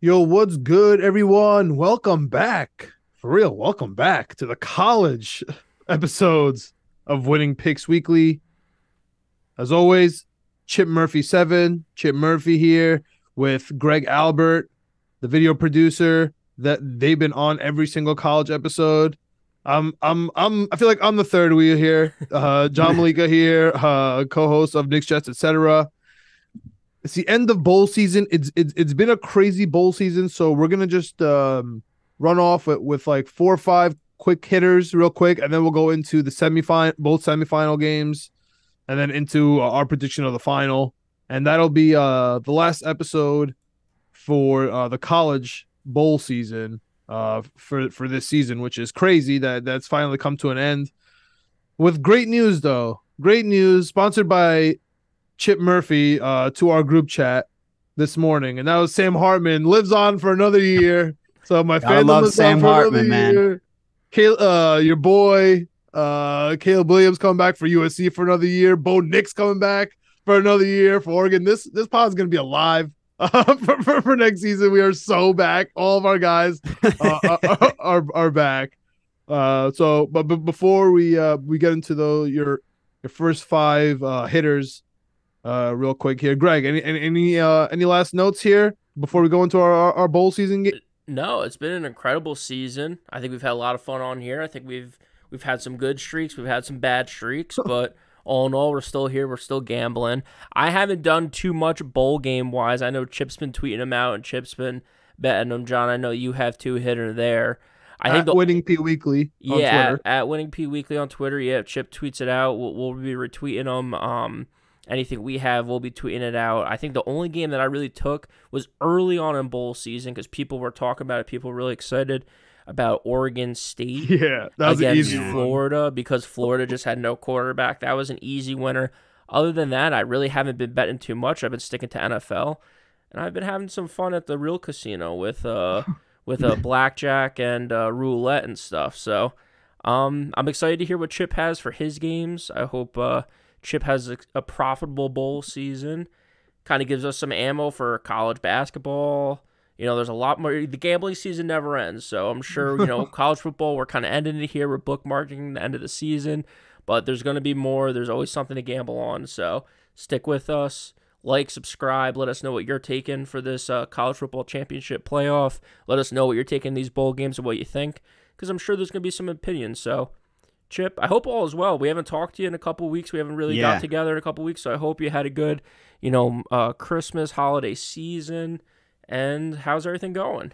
Yo, what's good, everyone? Welcome back. For real, welcome back to the college episodes of Winning Picks Weekly. As always, Chip Murphy here with Greg Albert, the video producer that they've been on every single college episode. I feel like I'm the third wheel here. John Meleka here, co-host of Knicks Jets, etc. It's the end of bowl season. It's been a crazy bowl season, so we're gonna just run off with like 4 or 5 quick hitters real quick, and then we'll go into the both semifinal games, and then into our prediction of the final, and that'll be the last episode for the college bowl season for this season, which is crazy that's finally come to an end. With great news though, great news sponsored by Chip Murphy to our group chat this morning, and that was Sam Hartman lives on for another year. So my Gotta fandom love lives on Sam for Hartman, another man. year. Your boy Caleb Williams coming back for USC for another year. Bo Nix coming back for another year for Oregon. This pod is gonna be alive for next season. We are so back. All of our guys are back. But before we get into your first 5 hitters real quick here. Greg, any last notes here before we go into our bowl season? No, it's been an incredible season. I think we've had a lot of fun on here. I think we've had some good streaks, we've had some bad streaks, but all in all, we're still here. We're still gambling. I haven't done too much bowl game wise. I know Chip's been tweeting them out, and Chip's been betting them. John, I know you have 2 hitter there. I think Winning P Weekly on Twitter. At Winning P Weekly on Twitter. Yeah, Chip tweets it out. We'll be retweeting them. Anything we have, we'll be tweeting it out. I think the only game that I really took was early on in bowl season because people were talking about it. People were really excited about Oregon State Yeah, that was an against easy one. Florida because Florida just had no quarterback. That was an easy winner. Other than that, I really haven't been betting too much. I've been sticking to NFL, and I've been having some fun at the real casino with blackjack and roulette and stuff. So I'm excited to hear what Chip has for his games. I hope Chip has a profitable bowl season. Kind of gives us some ammo for college basketball. You know, there's a lot more. The gambling season never ends, so I'm sure, college football, we're kind of ending it here. We're bookmarking the end of the season, but there's going to be more. There's always something to gamble on, so stick with us. Like, subscribe. Let us know what you're taking for this college football championship playoff. Let us know what you're taking in these bowl games and what you think, because I'm sure there's going to be some opinions, so Chip, I hope all is well. We haven't talked to you in a couple of weeks. We haven't really got together in a couple of weeks, so I hope you had a good, Christmas holiday season. And how's everything going?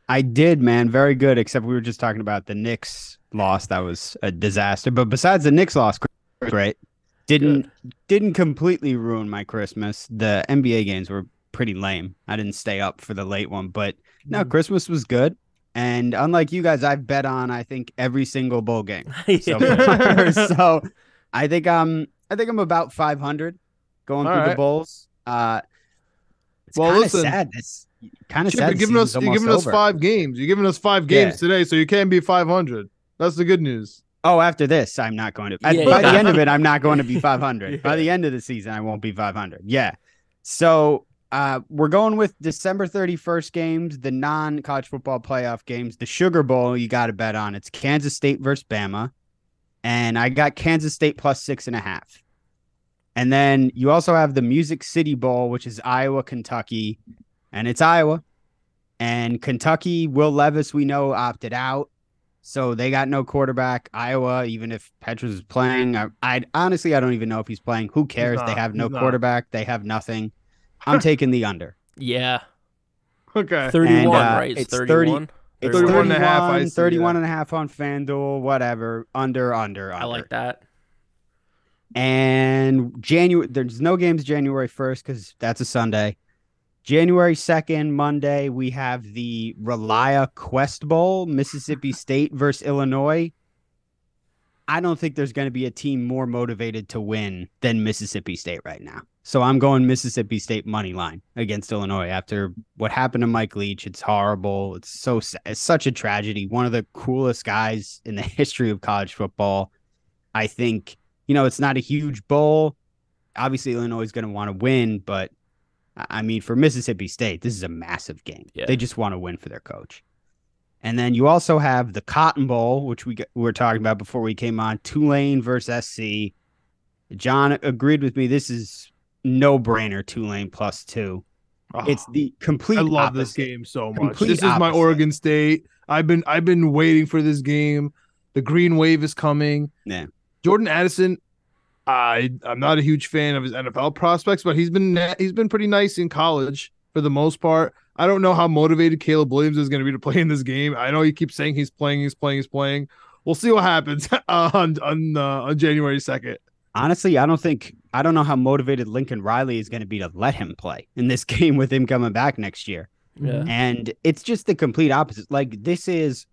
I did, man. Very good, except we were just talking about the Knicks loss. That was a disaster. But besides the Knicks loss, great. Didn't completely ruin my Christmas. The NBA games were pretty lame. I didn't stay up for the late one, but no, Christmas was good. And unlike you guys, I've bet on, I think, every single bowl game. So, so I think I'm about 500 going through the bowls. It's kind of sad. It's kind of sad. You're giving us 5 games. You're giving us 5 games today, so you can't be 500. That's the good news. Oh, after this, I'm not going to. By the end of it, I'm not going to be 500. By the end of the season, I won't be 500. Yeah. So we're going with December 31st games, the non-college football playoff games. The Sugar Bowl, you got to bet on. It's Kansas State versus Bama. And I got Kansas State plus 6.5. And then you also have the Music City Bowl, which is Iowa, Kentucky. And it's Iowa. And Kentucky, Will Levis, we know, opted out. So they got no quarterback. Iowa, even if Petrus is playing, I honestly, I don't even know if he's playing. Who cares? They have no quarterback. They have nothing. I'm taking the under. Yeah. Okay. 31, right? It's 31? It's 31 and a half. 31 and a half on FanDuel, whatever. Under. I like that. And there's no games January 1st because that's a Sunday. January 2nd, Monday, we have the Relia Quest Bowl, Mississippi State versus Illinois. I don't think there's going to be a team more motivated to win than Mississippi State right now. So I'm going Mississippi State money line against Illinois after what happened to Mike Leach. It's horrible. It's such a tragedy. One of the coolest guys in the history of college football. I think, it's not a huge bowl. Obviously, Illinois is going to want to win, but I mean, for Mississippi State, this is a massive game. Yeah. They just want to win for their coach. And then you also have the Cotton Bowl, which we were talking about before we came on, Tulane versus SC. John agreed with me. This is no-brainer, Tulane +2. Oh, it's the complete I love opposite. this game so much. Complete This is my opposite. Oregon State. I've been waiting for this game. The green wave is coming. Yeah. Jordan Addison, I'm not a huge fan of his NFL prospects, but he's been pretty nice in college for the most part. I don't know how motivated Caleb Williams is going to be to play in this game. I know he keeps saying he's playing. We'll see what happens on January 2nd. Honestly, I don't know how motivated Lincoln Riley is going to be to let him play in this game with him coming back next year. Yeah. And it's just the complete opposite. Like, this is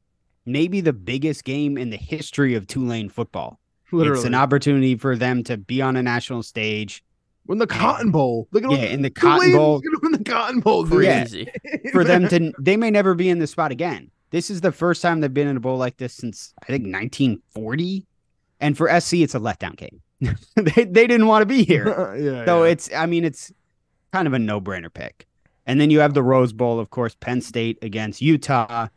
maybe the biggest game in the history of Tulane football. Literally. It's an opportunity for them to be on a national stage. Win the Cotton Bowl. Look at in the Cotton Bowl. Gonna win the Cotton Bowl. Dude. Crazy. For them to, they may never be in this spot again. This is the first time they've been in a bowl like this since, I think, 1940. And for SC, it's a letdown game. they didn't want to be here. So it's kind of a no-brainer pick. And then you have the Rose Bowl, of course, Penn State against Utah.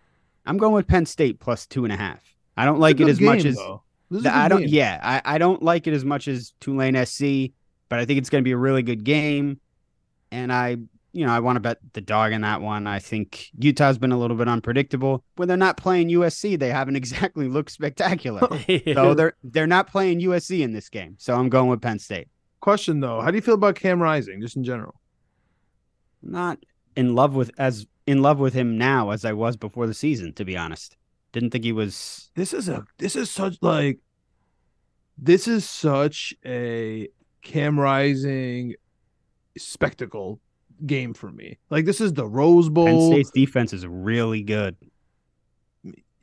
I'm going with Penn State +2.5. I don't like it as much as I don't like it as much as Tulane SC, but I think it's going to be a really good game. And I want to bet the dog in that one. I think Utah's been a little bit unpredictable. When they're not playing USC, they haven't exactly looked spectacular. So they're not playing USC in this game. So I'm going with Penn State. Question though, how do you feel about Cam Rising, just in general? Not in love with him now as I was before the season, to be honest. Didn't think he was. This is such a Cam Rising spectacle game for me. Like, this is the Rose Bowl. Penn State's defense is really good.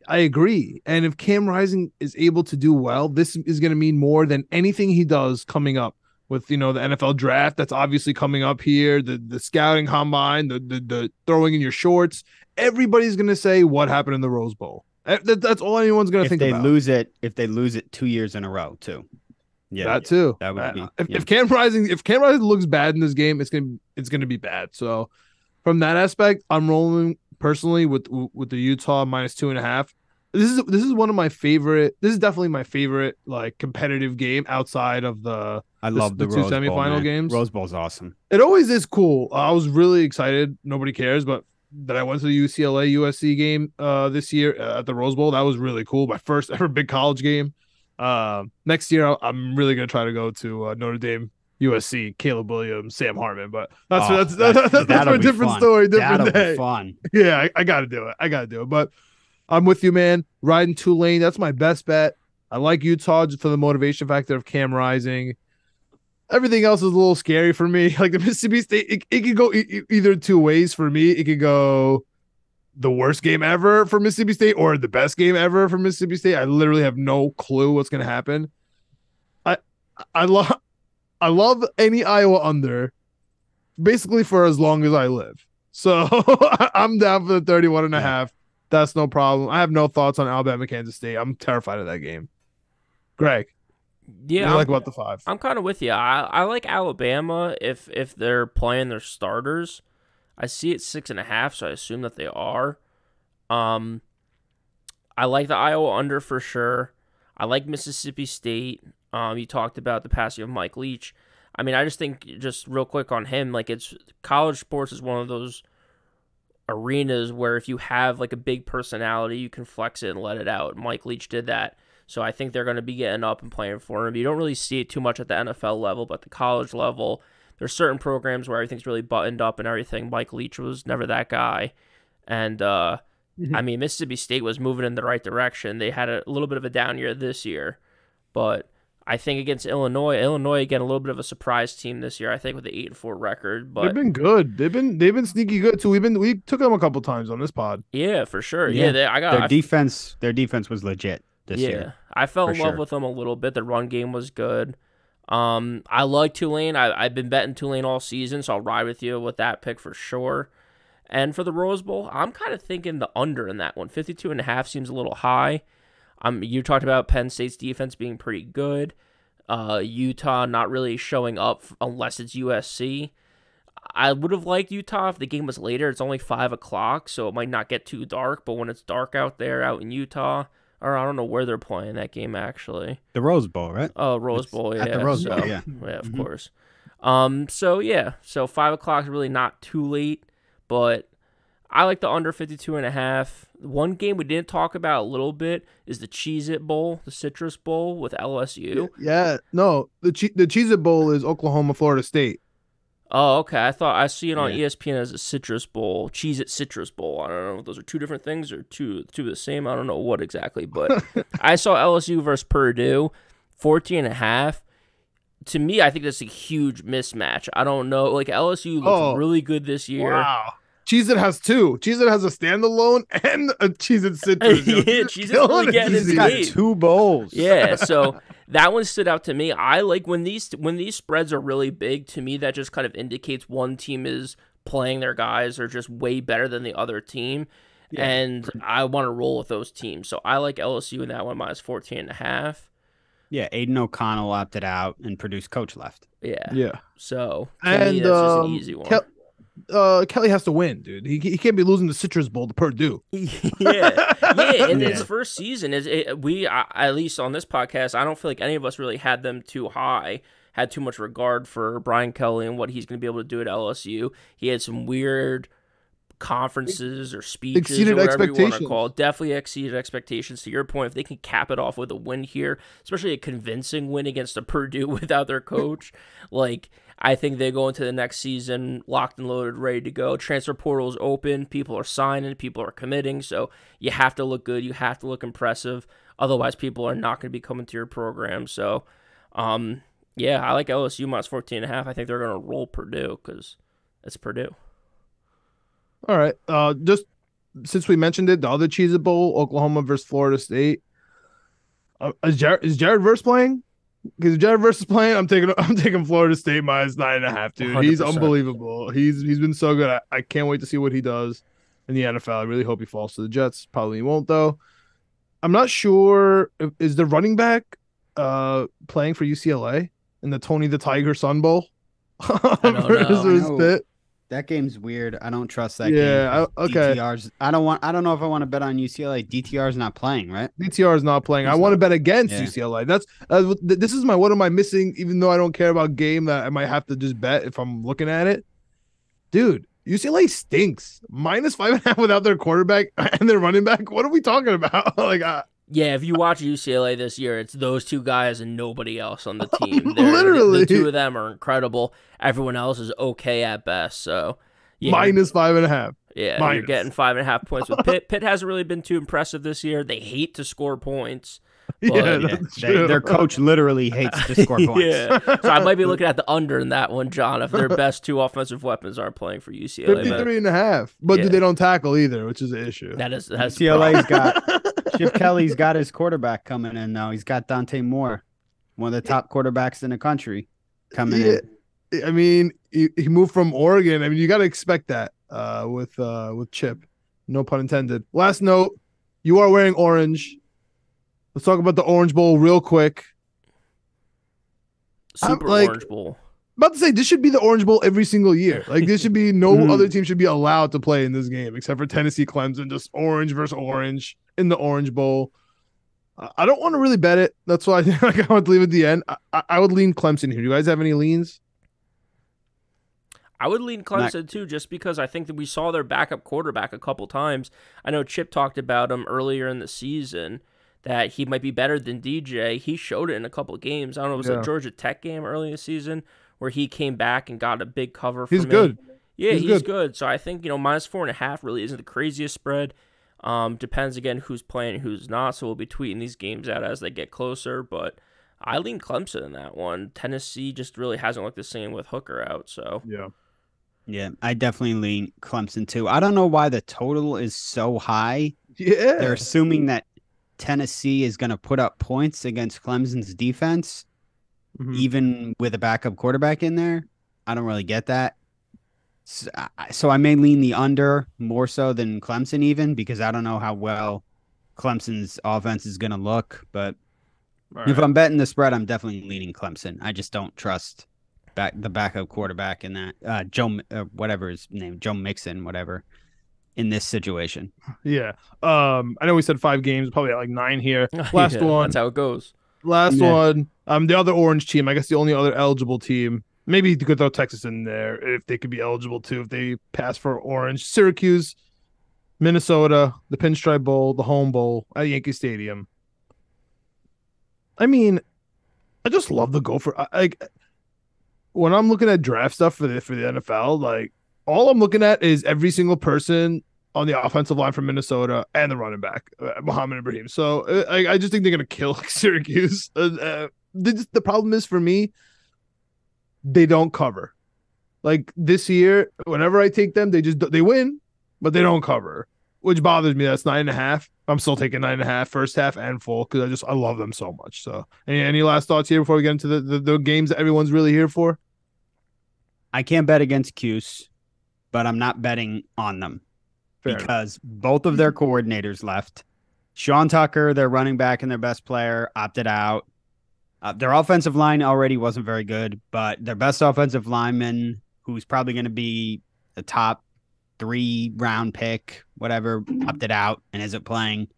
I agree. And if Cam Rising is able to do well, this is going to mean more than anything he does coming up with, the NFL draft that's obviously coming up here, the scouting combine, the throwing in your shorts. Everybody's going to say what happened in the Rose Bowl. That's all anyone's going to think about. If they lose it 2 years in a row too. Yeah, that too. That would be. If Cam Rising looks bad in this game, it's gonna be bad. So, from that aspect, I'm rolling personally with the Utah -2.5. This is one of my favorite. This is definitely my favorite like competitive game outside of the. I love the two Rose semifinal Bowl, games. Rose Bowl's awesome. It always is cool. I was really excited. Nobody cares, but that I went to the UCLA USC game this year at the Rose Bowl. That was really cool. My first ever big college game. Next year I'm really gonna try to go to Notre Dame, USC, Caleb Williams, Sam Hartman, but that's a different story, different day. Fun. Yeah, I gotta do it. But I'm with you, man. Riding Tulane, that's my best bet. I like Utah just for the motivation factor of Cam Rising. Everything else is a little scary for me. Like the Mississippi State, it could go either two ways for me. It could go the worst game ever for Mississippi State or the best game ever for Mississippi State. I literally have no clue what's going to happen. I love any Iowa under basically for as long as I live. So I'm down for the 31.5. Yeah. That's no problem. I have no thoughts on Alabama, Kansas State. I'm terrified of that game. Greg. Yeah, like about the 5. I'm kind of with you. I like Alabama if they're playing their starters. I see it 6.5, so I assume that they are. I like the Iowa under for sure. I like Mississippi State. You talked about the passing of Mike Leach. I mean, I just think, just real quick on him, like it's college sports is one of those arenas where if you have like a big personality, you can flex it and let it out. Mike Leach did that. So I think they're going to be getting up and playing for him. You don't really see it too much at the NFL level, but the college level, there's certain programs where everything's really buttoned up and everything. Mike Leach was never that guy. And, I mean, Mississippi State was moving in the right direction. They had a little bit of a down year this year. But I think against Illinois, again, a little bit of a surprise team this year, I think, with the 8-4 record. But they've been good. They've been sneaky good, too. We took them a couple times on this pod. Yeah, for sure. Yeah, their defense was legit this year. I fell in love with them a little bit. The run game was good. I like Tulane. I've been betting Tulane all season, so I'll ride with you with that pick for sure. And for the Rose Bowl, I'm kind of thinking the under in that one. 52.5 seems a little high. You talked about Penn State's defense being pretty good. Utah not really showing up unless it's USC. I would have liked Utah if the game was later. It's only 5 o'clock, so it might not get too dark. But when it's dark out there, out in Utah, or I don't know where they're playing that game actually. The Rose Bowl, right? Oh, Rose Bowl, yeah. At the Rose Bowl, yeah. Yeah, of course. So 5 o'clock is really not too late, but I like the under 52.5. One game we didn't talk about a little bit is the Cheez-It Bowl, the Citrus Bowl with LSU. Yeah, no, the Cheez-It Bowl is Oklahoma, Florida State. Oh, okay. I see it on ESPN as a Citrus Bowl, Cheez-It Citrus Bowl. I don't know if those are two different things or two the same. I don't know what exactly, but I saw LSU versus Purdue, 14.5. To me, I think that's a huge mismatch. I don't know. Like, LSU looks really good this year. Wow. Cheez-It has two. Cheez-It has a standalone and a Cheez-It Citrus. Yeah, Cheez-It's really getting his got game. 2 bowls. Yeah, so that one stood out to me. I like when these spreads are really big. To me, that just kind of indicates one team is playing their guys or just way better than the other team. Yeah. And I want to roll with those teams. So I like LSU in that one minus 14.5. Yeah, Aiden O'Connell opted out and Purdue's coach left. Yeah. So to me, that's just an easy one. Kelly has to win, dude. He can't be losing the Citrus Bowl to Purdue. Yeah. In his first season, at least on this podcast, I don't feel like any of us really had them too high, had too much regard for Brian Kelly and what he's going to be able to do at LSU. He had some weird conferences or speeches exceeded or whatever you want to expectations. call it. Definitely exceeded expectations. To your point, if they can cap it off with a win here, especially a convincing win against a Purdue without their coach, I think they go into the next season locked and loaded, ready to go. Transfer portal's open. People are signing. People are committing. So you have to look good. You have to look impressive. Otherwise, people are not going to be coming to your program. So, I like LSU minus 14.5. I think they're going to roll Purdue because it's Purdue. All right. Just since we mentioned it, the other Cheez-It Bowl, Oklahoma versus Florida State. Is Jared Verse playing? Because if Jared Verse is playing, I'm taking Florida State minus 9.5, dude. 100%. He's unbelievable. He's been so good. I can't wait to see what he does in the NFL. I really hope he falls to the Jets. Probably he won't though. I'm not sure. Is the running back playing for UCLA in the Tony the Tiger Sun Bowl? I don't know. That game's weird. I don't trust that game. Yeah, okay. DTR's, I don't know if I want to bet on UCLA. DTR's not playing, right? DTR is not playing. I want to bet against UCLA. That's this is what am I missing? Even though I don't care about game, that I might have to just bet if I'm looking at it. Dude, UCLA stinks. Minus 5.5 without their quarterback and their running back. What are we talking about? Yeah, if you watch UCLA this year, it's those two guys and nobody else on the team. Literally. The two of them are incredible. Everyone else is okay at best. So, minus 5.5. Yeah, you're getting 5.5 points with Pitt. Pitt hasn't really been too impressive this year. They hate to score points. Their coach literally hates to score points. Yeah, so I might be looking at the under in that one, John, if their best two offensive weapons aren't playing for UCLA. 53.5. But they don't tackle either, which is an issue. That's UCLA's got Chip Kelly's got his quarterback coming in now. He's got Dante Moore, one of the top quarterbacks in the country, coming in. I mean, he moved from Oregon. I mean, you got to expect that with Chip. No pun intended. Last note, you are wearing orange. Let's talk about the Orange Bowl real quick. Orange Bowl. I'm about to say, this should be the Orange Bowl every single year. This should be no other team should be allowed to play in this game except for Tennessee Clemson. Just orange versus orange in the Orange Bowl. I don't want to really bet it. That's why I want to leave it at the end. I would lean Clemson here. Do you guys have any leans? I would lean Clemson too, just because I think that we saw their backup quarterback a couple times. I know Chip talked about him earlier in the season, that he might be better than DJ. He showed it in a couple of games. I don't know, it was a Georgia Tech game early in the season where he came back and got a big cover for me. He's good. Yeah, he's good. So I think, minus 4.5 really isn't the craziest spread. Depends, again, who's playing and who's not. So we'll be tweeting these games out as they get closer. But I lean Clemson in that one. Tennessee just really hasn't looked the same with Hooker out. So yeah, I definitely lean Clemson too. I don't know why the total is so high. Yeah. They're assuming that Tennessee is going to put up points against Clemson's defense, even with a backup quarterback in there. I don't really get that. So I may lean the under more so than Clemson even, because I don't know how well Clemson's offense is going to look. But if I'm betting the spread, I'm definitely leaning Clemson. I just don't trust the backup quarterback in that Joe whatever his name, Joe Mixon, whatever, in this situation. Yeah. I know we said 5 games, probably at like 9 here. Last one. That's how it goes. Last one. The other orange team, I guess the only other eligible team. Maybe you could throw Texas in there if they could be eligible too, if they pass for orange. Syracuse, Minnesota, the Pinstripe Bowl, the home bowl at Yankee Stadium. I mean, I just love the Gopher. Like when I'm looking at draft stuff for the NFL, like all I'm looking at is every single person on the offensive line from Minnesota and the running back, Muhammad Ibrahim. So I just think they're gonna kill Syracuse. The problem is for me, they don't cover. Like this year, whenever I take them, they win, but they don't cover, which bothers me. That's 9.5. I'm still taking 9.5 first half and full because I love them so much. So any last thoughts here before we get into the games that everyone's really here for? I can't bet against Cuse, but I'm not betting on them. Fair because enough. Both of their coordinators left. Sean Tucker, their running back and their best player, opted out. Their offensive line already wasn't very good, but their best offensive lineman, who's probably going to be the top 3-round pick, whatever, opted out and isn't playing.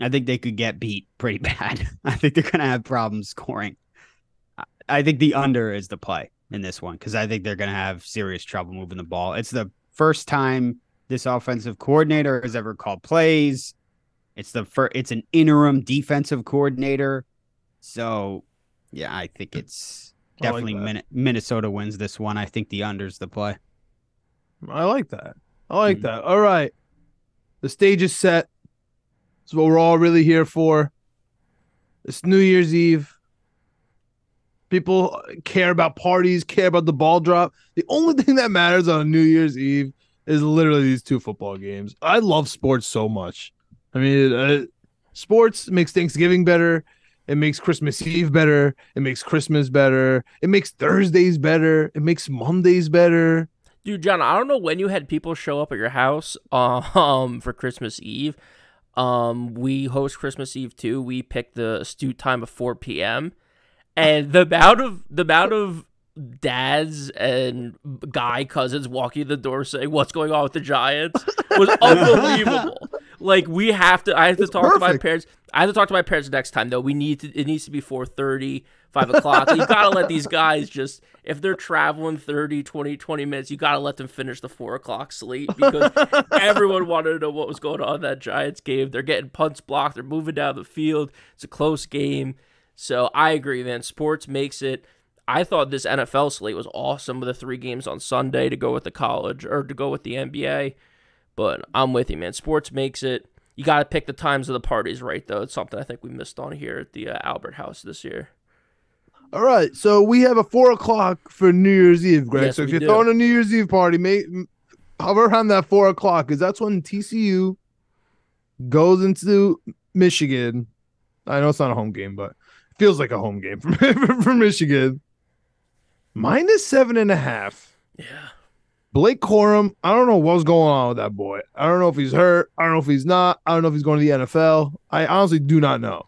I think they could get beat pretty bad. I think they're going to have problems scoring. I think the under is the play in this one because I think they're going to have serious trouble moving the ball. It's the first time this offensive coordinator has ever called plays. It's an interim defensive coordinator. So, yeah, I think it's definitely Minnesota wins this one. I think the under's the play. I like that. All right. The stage is set. It's what we're all really here for. It's New Year's Eve. People care about parties, care about the ball drop. The only thing that matters on New Year's Eve is literally these 2 football games. I love sports so much. I mean, sports makes Thanksgiving better. It makes Christmas Eve better. It makes Christmas better. It makes Thursdays better. It makes Mondays better. Dude, John, I don't know when you had people show up at your house for Christmas Eve. We host Christmas Eve too. We picked the astute time of 4 p.m. And the amount of dads and guy cousins walking the door saying what's going on with the Giants was unbelievable. Like I have to talk to my parents. I have to talk to my parents next time though. It needs to be 4:30, 5 o'clock. You gotta let these guys if they're traveling 30, 20 minutes, you gotta let them finish the 4 o'clock slate because everyone wanted to know what was going on in that Giants game. They're getting punts blocked. They're moving down the field. It's a close game. So I agree, man. Sports makes it. I thought this NFL slate was awesome with the 3 games on Sunday to go with the college or to go with the NBA. But I'm with you, man. Sports makes it. You got to pick the times of the parties right, though. It's something I think we missed on here at the Albert House this year. All right. So we have a 4 o'clock for New Year's Eve, Greg. Yes, so if you're throwing a New Year's Eve party, hover around that 4 o'clock because that's when TCU goes into Michigan. I know it's not a home game, but it feels like a home game for Michigan. -7.5. Yeah. Blake Corum, I don't know what's going on with that boy. I don't know if he's hurt. I don't know if he's not. I don't know if he's going to the NFL. I honestly do not know.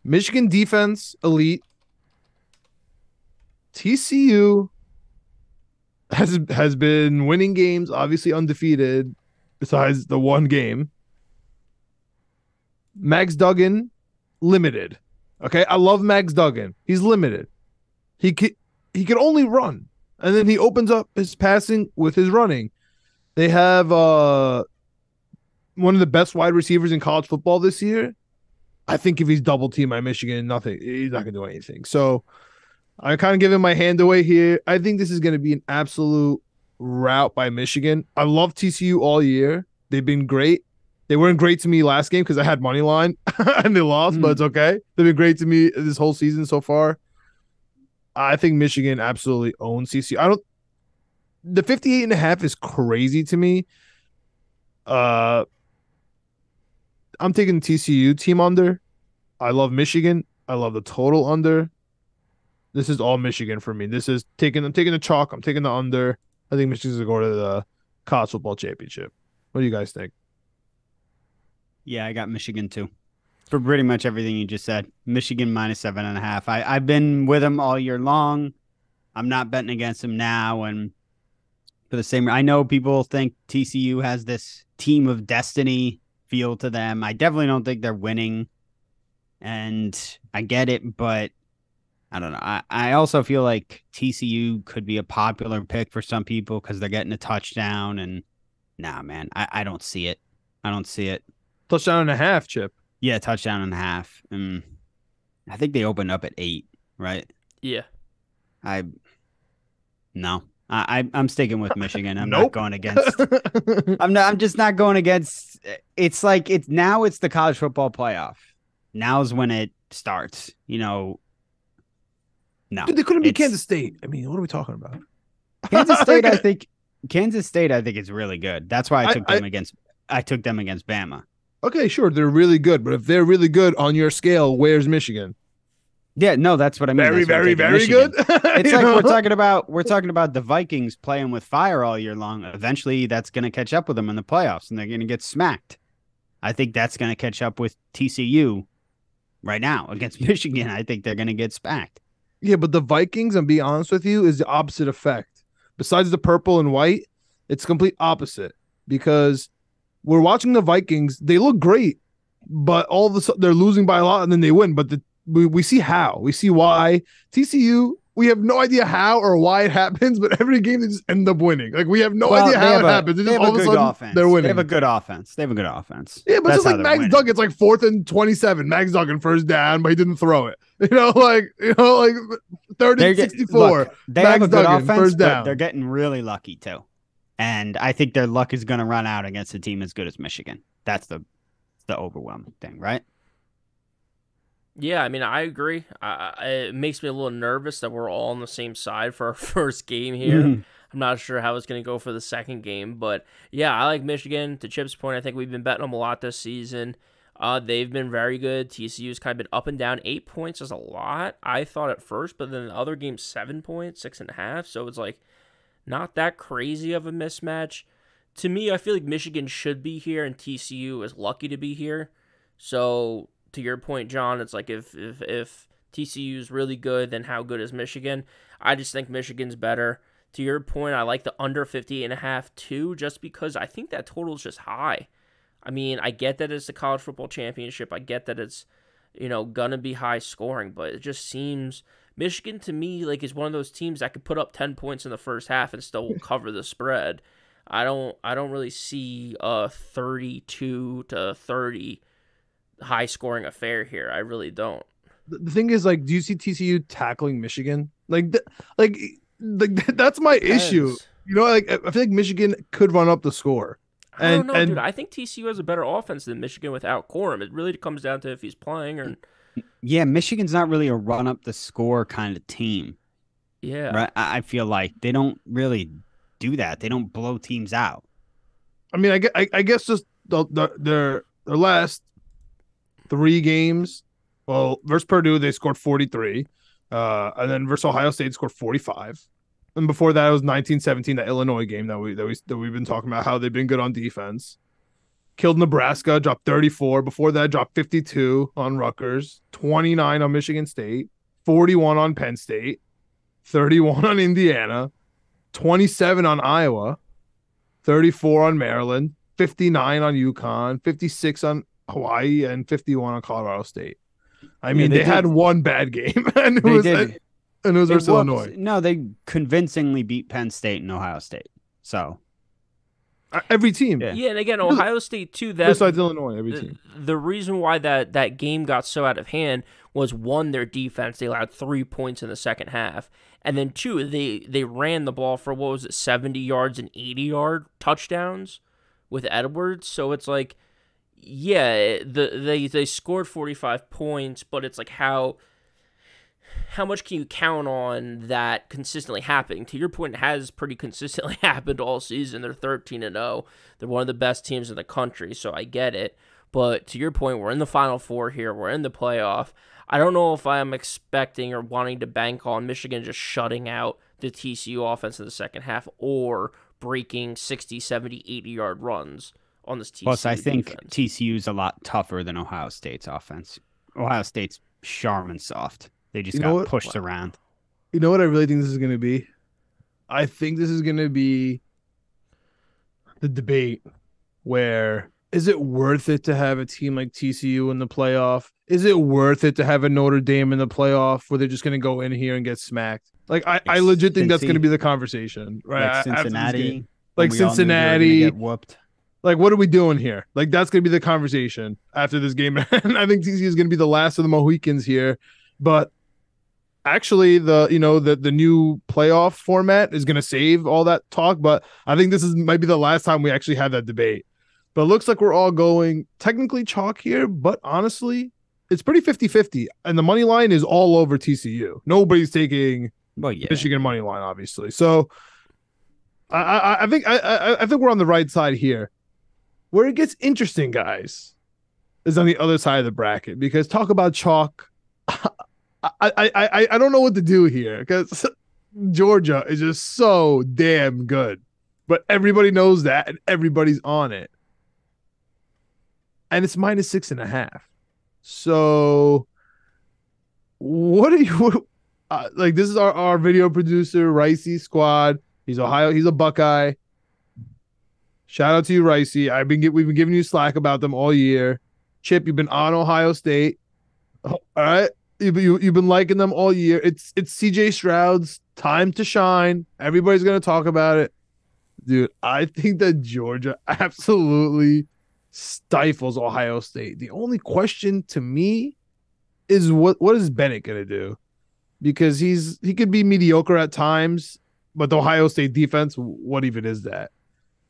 Michigan defense, elite. TCU has been winning games, obviously undefeated, besides the one game. Max Duggan, limited. Okay, I love Max Duggan. He's limited. He can only run. And then he opens up his passing with his running. They have one of the best wide receivers in college football this year. I think if he's double teamed by Michigan, he's not going to do anything. So I'm kind of giving my hand away here. I think this is going to be an absolute rout by Michigan. I love TCU all year. They've been great. They weren't great to me last game because I had money line and they lost, but it's okay. They've been great to me this whole season so far. I think Michigan absolutely owns TCU. The 58.5 is crazy to me. I'm taking TCU team under. I love Michigan. I love the total under. This is all Michigan for me. I'm taking the chalk. I'm taking the under. I think Michigan's going to go to the college football championship. What do you guys think? Yeah, I got Michigan too. For pretty much everything you just said. Michigan -7.5. I've been with them all year long. I'm not betting against them now. And for the same, I know people think TCU has this team of destiny feel to them. I definitely don't think they're winning. And I get it, but I don't know. I also feel like TCU could be a popular pick for some people because they're getting a touchdown. And nah, man, I don't see it. I don't see it. Touchdown and a half, Chip. Yeah, touchdown and a half. I think they opened up at 8, right? Yeah. I'm sticking with Michigan. I'm Nope. not going against. I'm just not going against. It's like it's the college football playoff. Now's when it starts. No. Dude, they couldn't beat Kansas State. I mean, what are we talking about? Kansas State, I think is really good. That's why I took them against Bama. Okay, sure, they're really good, but if they're really good on your scale, where's Michigan? Yeah, no, that's what I mean. Very, very, very good. It's like we're talking about the Vikings playing with fire all year long. Eventually, that's going to catch up with them in the playoffs, and they're going to get smacked. I think that's going to catch up with TCU right now against Michigan. I think they're going to get smacked. Yeah, but the Vikings, I'm being honest with you, is the opposite effect. Besides the purple and white, it's complete opposite because we're watching the Vikings. They look great, but all of a sudden they're losing by a lot, and then they win. But we see how. We see why. TCU, we have no idea how or why it happens, but every game they just end up winning. Like, we have no idea how it happens. They have a good offense. They're winning. They have a good offense. Yeah, but it's just like Max Duggan. It's like 4th and 27. Max Duggan first down, but he didn't throw it. Like 3rd and 64. Look, they Max have a good Duggan, offense, first down. but they're getting really lucky too. And I think their luck is going to run out against a team as good as Michigan. That's the overwhelming thing, right? Yeah, I mean, I agree. It makes me a little nervous that we're all on the same side for our first game here. Mm-hmm. I'm not sure how it's going to go for the second game, but yeah, I like Michigan. To Chip's point, I think we've been betting them a lot this season. They've been very good. TCU's kind of been up and down. 8 points is a lot, I thought at first, but then the other game 7 points, 6.5. So it's like not that crazy of a mismatch. To me, I feel like Michigan should be here, and TCU is lucky to be here. So to your point, John, it's like if TCU is really good, then how good is Michigan? I just think Michigan's better. To your point, I like the under 50.5 too, just because I think that total is just high. I mean, I get that it's the college football championship. I get that it's, gonna be high scoring, but it just seems Michigan to me like is one of those teams that could put up 10 points in the first half and still cover the spread. I don't really see a 32-30 high scoring affair here. I really don't. The thing is, like, do you see TCU tackling Michigan? Like that's my issue. I feel like Michigan could run up the score. I don't know, dude. I think TCU has a better offense than Michigan without Corum. It really comes down to if he's playing or. Yeah, Michigan's not really a run up the score kind of team. Yeah, right. I feel like they don't really do that. They don't blow teams out. I mean, I guess just their last 3 games. Well, versus Purdue they scored 43, and then versus Ohio State scored 45. And before that, it was 19-17, the Illinois game that we've been talking about, how they've been good on defense. Killed Nebraska, dropped 34. Before that, dropped 52 on Rutgers, 29 on Michigan State, 41 on Penn State, 31 on Indiana, 27 on Iowa, 34 on Maryland, 59 on UConn, 56 on Hawaii, and 51 on Colorado State. I mean, they had one bad game, and it was versus Illinois. No, they convincingly beat Penn State and Ohio State. So every team, yeah, and again, Ohio State too. Besides Illinois, every team. The reason why that game got so out of hand was, one, their defense. They allowed 3 points in the second half, and then 2, they ran the ball for 70 yards and 80-yard touchdowns with Edwards. So it's like, yeah, they scored 45 points, but it's like how much can you count on that consistently happening? To your point, it has pretty consistently happened all season. They're 13-0. They're one of the best teams in the country, so I get it. But to your point, we're in the Final Four here. We're in the playoff. I don't know if I'm expecting or wanting to bank on Michigan just shutting out the TCU offense in the second half or breaking 60, 70, 80-yard runs on this TCU Plus, I think defense. TCU is a lot tougher than Ohio State's offense. Ohio State's sharp and soft. They just got pushed around. You know what I really think this is going to be? I think this is going to be the debate where is it worth it to have a team like TCU in the playoff? Is it worth it to have a Notre Dame in the playoff where they're just going to go in here and get smacked? Like, I legit think that's going to be the conversation, right? Like Cincinnati. Like Cincinnati. Get whooped. Like, what are we doing here? Like, that's going to be the conversation after this game. And I think TCU is going to be the last of the Mohicans here. But actually, the new playoff format is going to save all that talk. But I think might be the last time we actually have that debate. But it looks like we're all going technically chalk here. But honestly, it's pretty 50-50. And the money line is all over TCU. Nobody's taking Michigan money line, obviously. So I think we're on the right side here. Where it gets interesting, guys, is on the other side of the bracket, because talk about chalk. I don't know what to do here because Georgia is just so damn good, but everybody knows that and everybody's on it, and it's -6.5. So, what are you like? This is our video producer, Raisi squad. He's a Buckeye. Shout out to you, Raisi. We've been giving you slack about them all year. Chip, you've been on Ohio State. All right, you've been liking them all year. It's CJ Stroud's time to shine. Everybody's gonna talk about it, dude. I think that Georgia absolutely stifles Ohio State. The only question to me is what is Bennett gonna do? Because he could be mediocre at times, but the Ohio State defense, what even is that?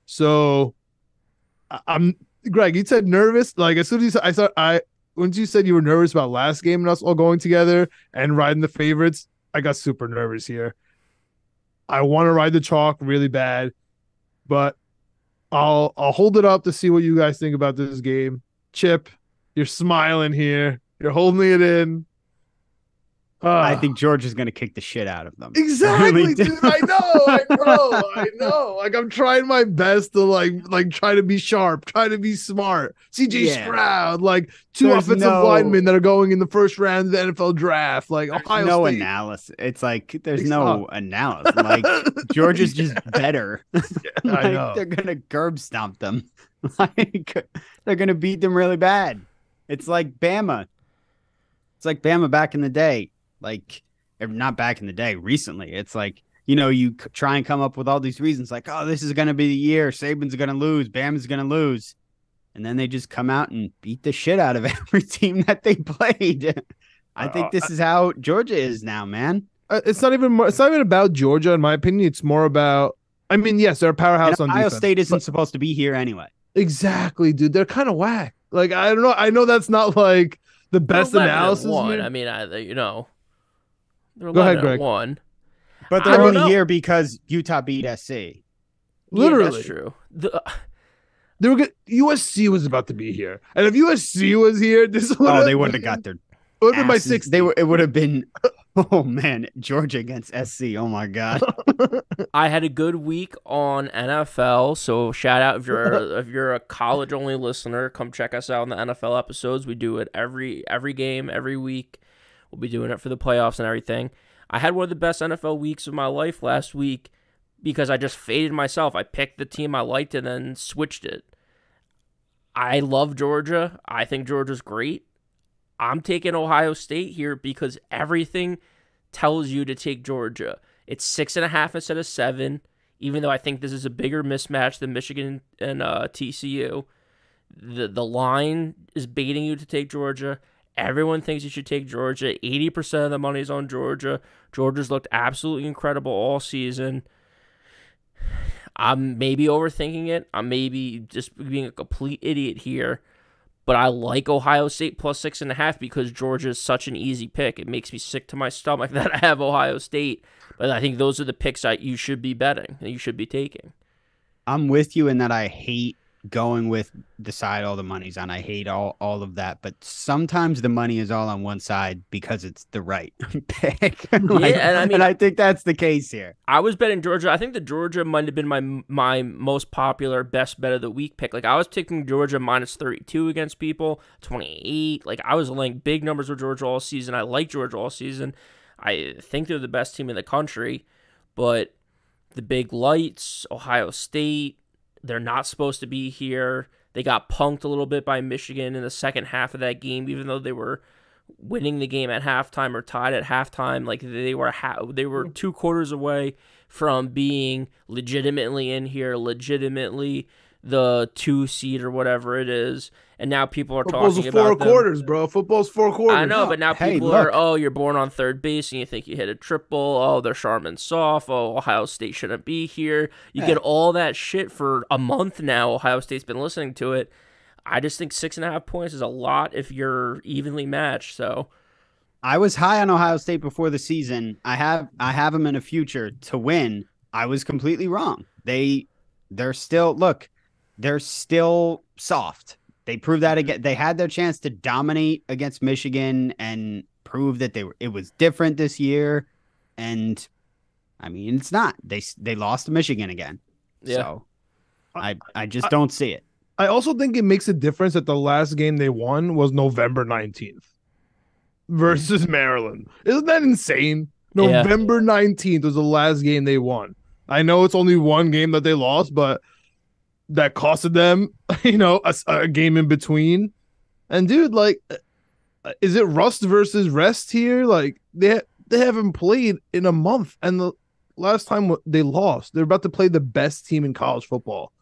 So, I'm Greg. You said nervous. Like as soon as once you said you were nervous about last game and us all going together and riding the favorites, I got super nervous here. I want to ride the chalk really bad, but I'll hold it up to see what you guys think about this game. Chip, you're smiling here. You're holding it in. I think Georgia's going to kick the shit out of them. Exactly, really dude. I know. Like I'm trying my best to like try to be sharp, try to be smart. CJ Stroud, like two offensive linemen that are going in the first round of the NFL draft. Like Ohio State. Analysis. It's like there's no analysis. Like Georgia's just better. I know. They're gonna curb stomp them. Like they're gonna beat them really bad. It's like Bama. It's like Bama back in the day. Like, not back in the day, recently. It's like, you try and come up with all these reasons like, oh, this is going to be the year. Saban's going to lose. Bama's going to lose. And then they just come out and beat the shit out of every team that they played. I think this is how Georgia is now, man. It's not even about Georgia, in my opinion. It's more about, I mean, yes, they're a powerhouse on defense. Ohio State isn't supposed to be here anyway. Exactly, dude. They're kind of whack. Like, I don't know. I know that's not like the best analysis. I mean, Go ahead, Greg. But they're only here because Utah beat SC. Literally, yeah, that's true. They were good. USC was about to be here, and if USC was here, they wouldn't have got their. It would have been by 60. It would have been. Oh man, Georgia against SC. Oh my god. I had a good week on NFL, so shout out if you're a college only listener, come check us out on the NFL episodes. We do it every game, every week. We'll be doing it for the playoffs and everything. I had one of the best NFL weeks of my life last week because I just faded myself. I picked the team I liked and then switched it. I love Georgia. I think Georgia's great. I'm taking Ohio State here because everything tells you to take Georgia. It's 6.5 instead of 7, even though I think this is a bigger mismatch than Michigan and TCU. The line is baiting you to take Georgia. Everyone thinks you should take Georgia. 80% of the money's on Georgia. Georgia's looked absolutely incredible all season. I'm maybe overthinking it. I'm maybe just being a complete idiot here. But I like Ohio State plus 6.5 because Georgia is such an easy pick. It makes me sick to my stomach that I have Ohio State. But I think those are the picks that you should be betting, that you should be taking. I'm with you in that I hate going with the side all the money's on. I hate all of that, but sometimes the money is all on one side because it's the right pick. And I think that's the case here. I was betting Georgia. I think the Georgia might have been my most popular best bet of the week pick. Like I was taking Georgia minus 32 against people, 28. Like I was laying big numbers with Georgia all season. I like Georgia all season. I think they're the best team in the country, but the big lights, Ohio State, they're not supposed to be here. They got punked a little bit by Michigan in the second half of that game, even though they were winning the game at halftime or tied at halftime. Like they were 2 quarters away from being legitimately in here, legitimately the 2 seed or whatever it is. And now people are talking about 4 quarters, bro. Football's 4 quarters. I know, but now people are, you're born on third base and you think you hit a triple. Oh, they're Charmin soft. Oh, Ohio State shouldn't be here. You get all that shit for a month now. Ohio State's been listening to it. I just think 6.5 points is a lot if you're evenly matched. So I was high on Ohio State before the season. I have them in a future to win. I was completely wrong. They're still soft. They proved that again. They had their chance to dominate against Michigan and prove that it was different this year. And I mean, it's not. They lost to Michigan again. Yeah. So I just don't see it. I also think it makes a difference that the last game they won was November 19th versus Maryland. Isn't that insane? November 19th was the last game they won. I know it's only one game that they lost, but that costed them, a game in between. And dude, like, is it rust versus rest here? Like they haven't played in a month, and the last time they lost, they're about to play the best team in college football.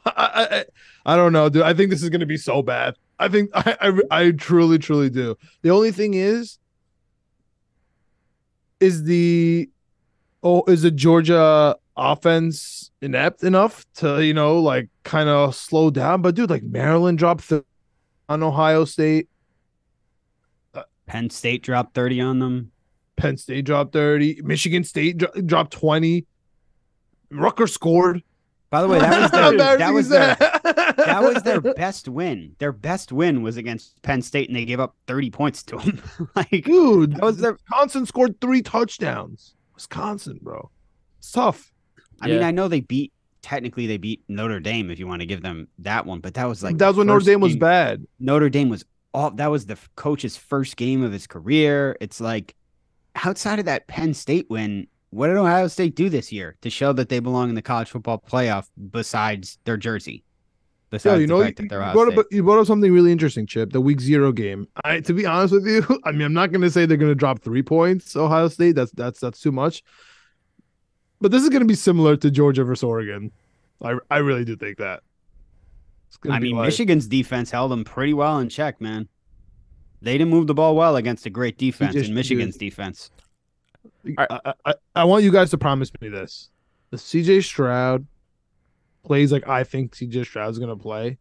I don't know, dude. I think this is going to be so bad. I think I truly do. The only thing is the Georgia offense inept enough to kind of slow down? But dude, like Maryland dropped on Ohio State. Penn State dropped 30 on them. Penn State dropped 30. Michigan State dropped 20. Rutgers scored. By the way, that was their best win. Their best win was against Penn State, and they gave up 30 points to them. Dude, Wisconsin scored 3 touchdowns. Wisconsin, bro, it's tough. I mean, I know they beat Notre Dame, if you want to give them that one, but that was when Notre Dame was bad. Notre Dame was that was the coach's first game of his career. It's like, outside of that Penn State win, what did Ohio State do this year to show that they belong in the college football playoff besides their jersey? Besides the fact that they're Ohio State. You brought up something really interesting, Chip, the week 0 game. To be honest with you, I mean, I'm not going to say they're going to drop 3 points, Ohio State. That's too much. But this is going to be similar to Georgia versus Oregon. I really do think that. Michigan's defense held them pretty well in check, man. They didn't move the ball well against a great defense in Michigan's defense. I want you guys to promise me this. If CJ Stroud plays like I think CJ Stroud is going to play,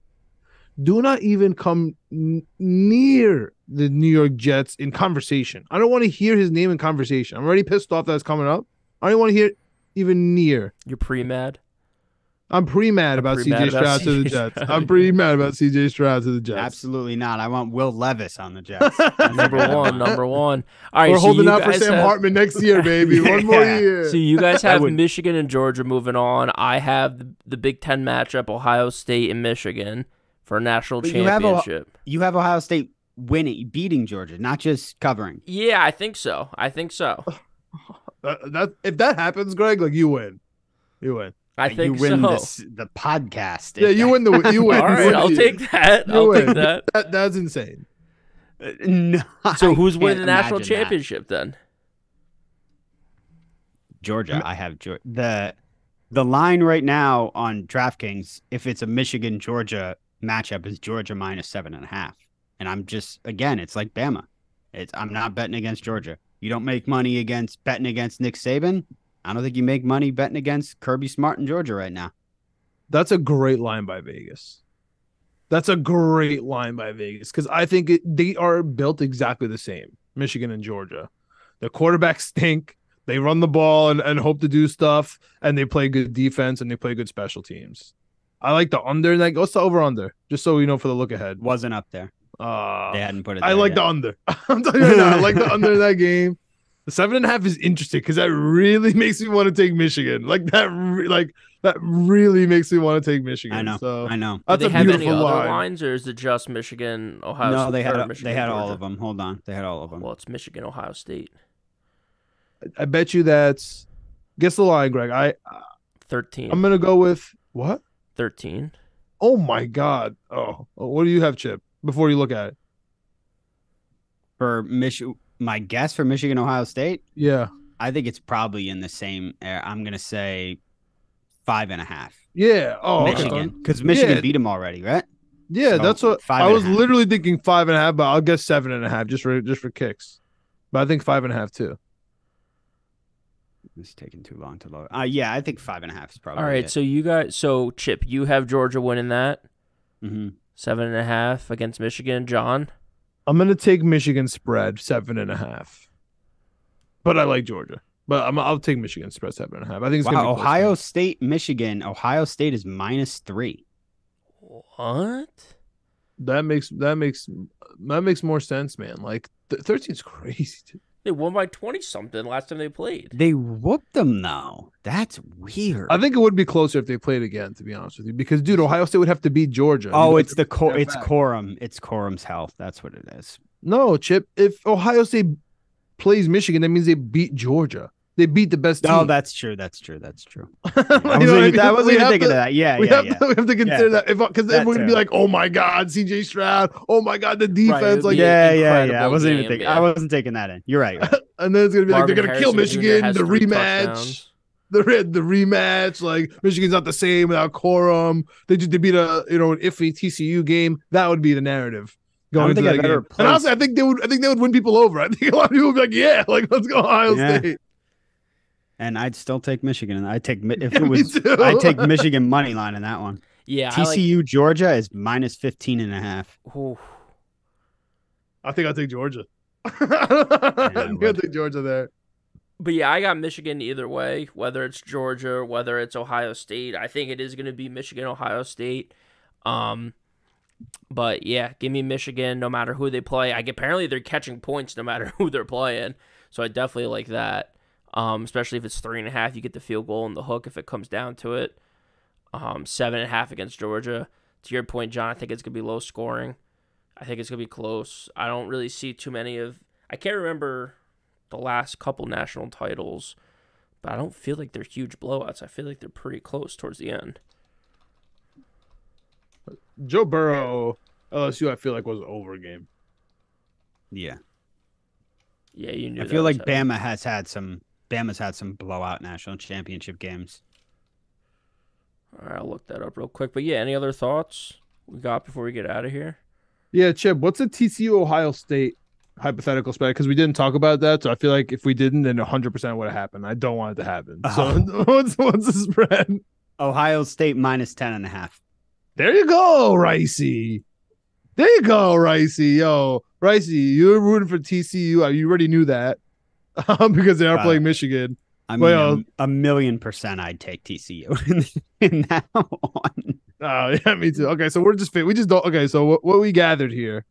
do not even come near the New York Jets in conversation. I don't want to hear his name in conversation. I'm already pissed off that it's coming up. I don't want to hear it even near. You're pre-mad? I'm pretty mad about CJ Stroud to the Jets. I'm pretty mad about CJ Stroud to the Jets. Absolutely not. I want Will Levis on the Jets. Number one. All right, we're holding out for Sam Hartman next year, baby. One more year. So you guys have Michigan and Georgia moving on. I have the Big Ten matchup, Ohio State and Michigan, for a national championship. You have Ohio State beating Georgia, not just covering. Yeah, I think so. If that happens, Greg, like you win. I think you win so. The podcast. Yeah, you win. All right, I'll take that. Take that. That's insane. No. So who's winning the national championship then? Georgia. I have Georgia. The line right now on DraftKings, if it's a Michigan Georgia matchup, is Georgia minus 7.5. And I'm just, again, it's like Bama. I'm not betting against Georgia. You don't make money betting against Nick Saban. I don't think you make money betting against Kirby Smart in Georgia right now. That's a great line by Vegas. Because I think they are built exactly the same, Michigan and Georgia. The quarterbacks stink. They run the ball and hope to do stuff, and they play good defense, and they play good special teams. I like the under in that. What's the over under? Just so we know for the look ahead. Wasn't up there. They hadn't put it there I like yet. the under. I'm telling you right now, I like the under in that game. The 7.5 is interesting because that really makes me want to take Michigan. That really makes me want to take Michigan. I know. So I know. that's Do they a have beautiful any other line. lines, or is it just Michigan, Ohio No, State? they had Michigan, they had all Georgia? of them. Hold on, they had all of them. Well, it's Michigan, Ohio State. I bet you that's. Guess the line, Greg. 13. I'm gonna go with what? 13. Oh my God. Oh, what do you have, Chip? Before you look at it. For my guess for Michigan, Ohio State, Yeah. I think it's probably in the same. I'm gonna say 5.5. Yeah. Oh, Michigan, because Michigan Yeah. beat them already, right? Yeah, So, that's what 5.5. I was literally thinking 5.5, but I'll guess 7.5 just for kicks. But I think 5.5 too. It's taking too long to load. Yeah, I think 5.5 is probably. All right, it. so Chip, you have Georgia winning that. Mm-hmm. 7.5 against Michigan. John? I'm gonna take Michigan spread 7.5. But I like Georgia. But I'll take Michigan spread 7.5. I think it's gonna be close. Ohio State, Michigan. Ohio State is -3. What? That makes more sense, man. Like 13 is crazy, dude. They won by 20-something last time they played. They whooped them though. That's weird. I think it would be closer if they played again, to be honest with you. Because dude, Ohio State would have to beat Georgia. Oh, You it's know, it's Corum. It's Corum's health. That's what it is. No, Chip. If Ohio State plays Michigan, that means they beat Georgia. They beat the best team. Oh, that's true. That's true. That's true. I wasn't even thinking of that. Yeah, we yeah, have to consider that because then we're gonna be like, oh my God, CJ Stroud. Oh my God, the defense. Right, I wasn't even game, thinking. yeah. I wasn't taking that in. You're right. And then it's gonna be Marvin like they're gonna kill Harrison Jr. Michigan. has The 3 rematch. touchdowns. The rematch. Like Michigan's not the same without Corum. They beat an iffy TCU game. That would be the narrative. Going into that game. And honestly, I think they would win people over. I think a lot of people would be like, yeah, like let's go Ohio State. And I'd still take Michigan. I'd take I'd take Michigan money line in that one. Yeah, TCU Georgia is -15.5. Ooh. I think I'll take Georgia. I'll take Georgia there. But yeah, I got Michigan either way, whether it's Georgia or whether it's Ohio State. I think it is going to be Michigan, Ohio State. But yeah, give me Michigan no matter who they play. Apparently they're catching points no matter who they're playing, so I definitely like that. Especially if it's 3.5, you get the field goal and the hook if it comes down to it. 7.5 against Georgia. To your point, John, I think it's gonna be low scoring. I think it's gonna be close. I don't really see too many of. I can't remember the last couple national titles, but I don't feel like they're huge blowouts. I feel like they're pretty close towards the end. Joe Burrow, LSU, I feel like was an over game. Yeah. Yeah, you knew. I feel like Bama's had some blowout national championship games. All right, I'll look that up real quick. But yeah, any other thoughts we got before we get out of here? Yeah, Chip, what's a TCU Ohio State hypothetical spread? Because we didn't talk about that, so I feel like if we didn't, then 100% would have happened. I don't want it to happen. So what's the spread? Ohio State -10.5. There you go, Raisi. There you go, Raisi. Yo, Raisi, you're rooting for TCU. You already knew that because they are playing Michigan. I mean, a 1,000,000% I'd take TCU in that one. Oh, yeah, me too. Okay, so we just don't. Okay, so what we gathered here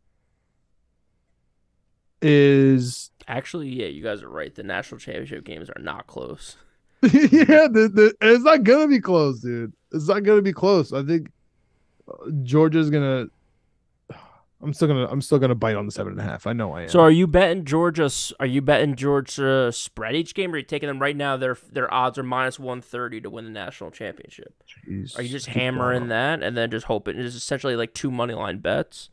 is actually, yeah, you guys are right. The national championship games are not close. Yeah, it's not gonna be close, dude. It's not gonna be close. I think Georgia's gonna. I'm still gonna bite on the 7.5. I know I am. So are you betting Georgia? Are you betting Georgia spread each game? Or are you taking them right now? Their odds are -130 to win the national championship. Jeez, are you just hammering that and then just hoping it's essentially like 2 money line bets?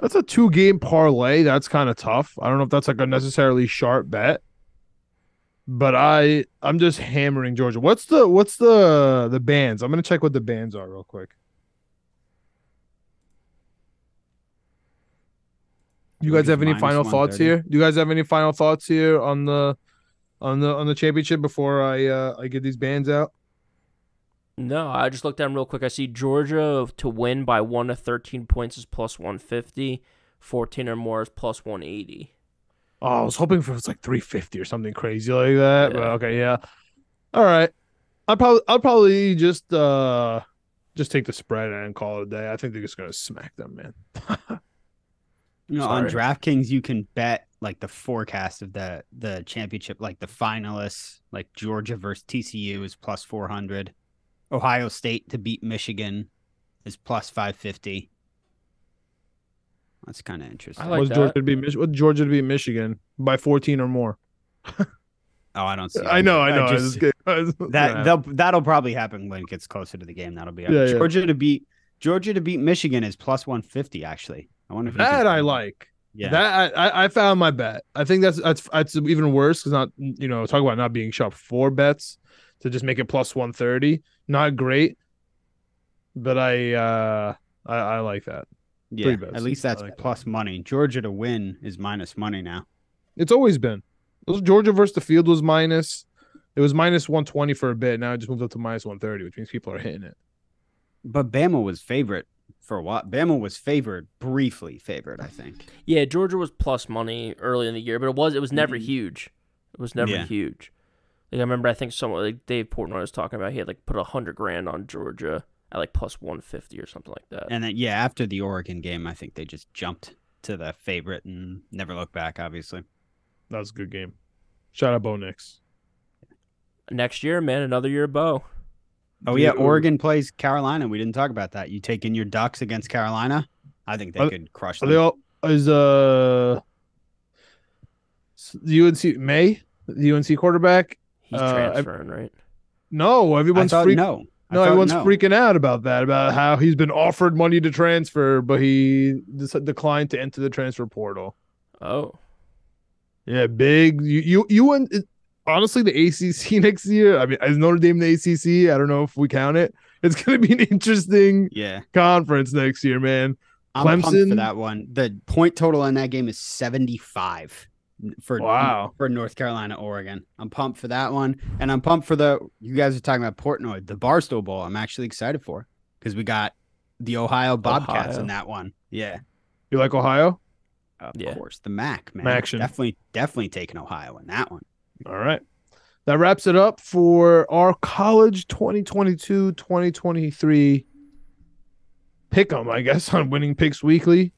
That's a 2-game parlay. That's kind of tough. I don't know if that's like a necessarily sharp bet, but I'm just hammering Georgia. What's the bands? I'm gonna check what the bands are real quick. You guys have any final thoughts here? Do you guys have any final thoughts here on the championship before I get these bands out? No, I just looked down real quick. I see Georgia to win by 1 to 13 points is +150, 14 or more is +180. Oh, I was hoping for it's like 350 or something crazy like that. Yeah. But okay, yeah. All right. I'll probably just Just take the spread and call it a day. I think they're just going to smack them, man. On DraftKings, you can bet like the forecast of the championship, like the finalists, like Georgia versus TCU is plus 400. Ohio State to beat Michigan is plus 550. That's kind of interesting. I like that. Georgia to beat Michigan by 14 or more? Oh, I don't see it. I know. That'll probably happen when it gets closer to the game. That'll be Georgia to beat Michigan is plus 150. Actually, I wonder if that I like. Yeah, that I found my bet. I think that's even worse because not talk about not being sharp 4 bets to just make it plus 130. Not great, but I like that. Yeah, at least that's like plus money. Georgia to win is minus money now. It's always been. Georgia versus the field was minus. It was minus 120 for a bit. Now it just moved up to minus 130, which means people are hitting it. But Bama was favorite for a while. Bama was briefly favored, I think. Yeah, Georgia was plus money early in the year, but it was never huge. It was never huge. Like I remember, I think someone like Dave Portnoy was talking about he had like put $100,000 on Georgia at like plus 150 or something like that. And then after the Oregon game, I think they just jumped to the favorite and never looked back. Obviously, that was a good game. Shout out Bo Nix. Next year, man, another year of Bo. Oh yeah, Oregon plays Carolina. We didn't talk about that. You taking your Ducks against Carolina? I think they could crush them. Is the UNC May, the UNC quarterback? He's transferring, right? No, everyone's everyone's freaking out about that, about how he's been offered money to transfer, but he declined to enter the transfer portal. Oh, yeah, big. You honestly, the ACC next year. I mean, as Notre Dame in the ACC, I don't know if we count it. It's going to be an interesting conference next year, man. I'm pumped for that one. The point total in that game is 75 for North Carolina, Oregon. I'm pumped for that one, and I'm pumped for you guys are talking about Portnoy, the Barstool Bowl. I'm actually excited for because we got the Ohio Bobcats in that one. Yeah, you like Ohio? Of course, the MAC, man. Maction. Definitely taking Ohio in that one. All right. That wraps it up for our college 2022-2023 pick'em, I guess, on Winning Picks Weekly.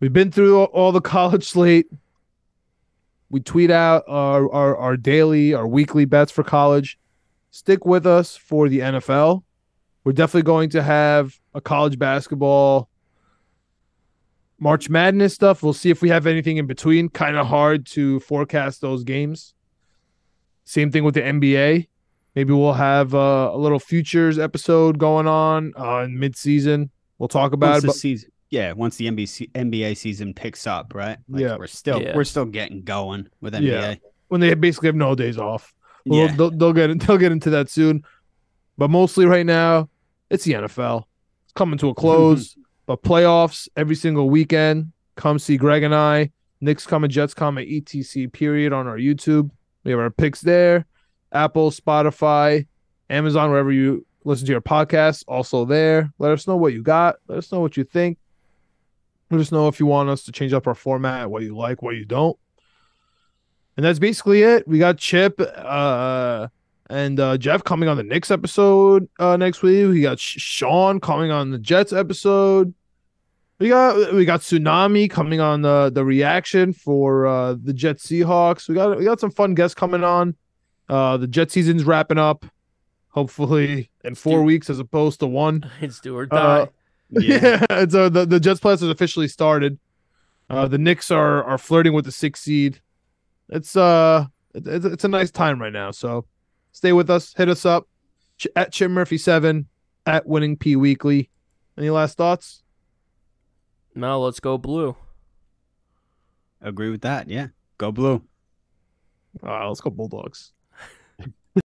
We've been through all the college slate. We tweet out our daily, our weekly bets for college. Stick with us for the NFL. We're definitely going to have a college basketball March Madness stuff. We'll see if we have anything in between. Kind of hard to forecast those games. Same thing with the NBA. Maybe we'll have a little futures episode going on in mid-season. We'll talk about once the NBA season picks up, right? We're still getting going with NBA. Yeah. When they basically have no days off. They'll get into that soon. But mostly right now, it's the NFL. It's coming to a close. But playoffs every single weekend. Come see Greg and I. Knicks come and Jets come at ETC period on our YouTube. We have our picks there. Apple, Spotify, Amazon, wherever you listen to your podcasts, also there. Let us know what you got. Let us know what you think. Let us know if you want us to change up our format, what you like, what you don't. And that's basically it. We got Chip and Jeff coming on the Knicks episode next week. We got Sean coming on the Jets episode. We got Tsunami coming on the reaction for the Jets Seahawks. We got some fun guests coming on. The Jet season's wrapping up, hopefully in 4 weeks as opposed to 1. It's do or die. So the Jets playoffs has officially started. The Knicks are flirting with the 6th seed. It's a nice time right now. So stay with us. Hit us up at Chip Murphy 7 at Winning P Weekly. Any last thoughts? No, let's go blue. Agree with that. Yeah, go blue. Let's go Bulldogs.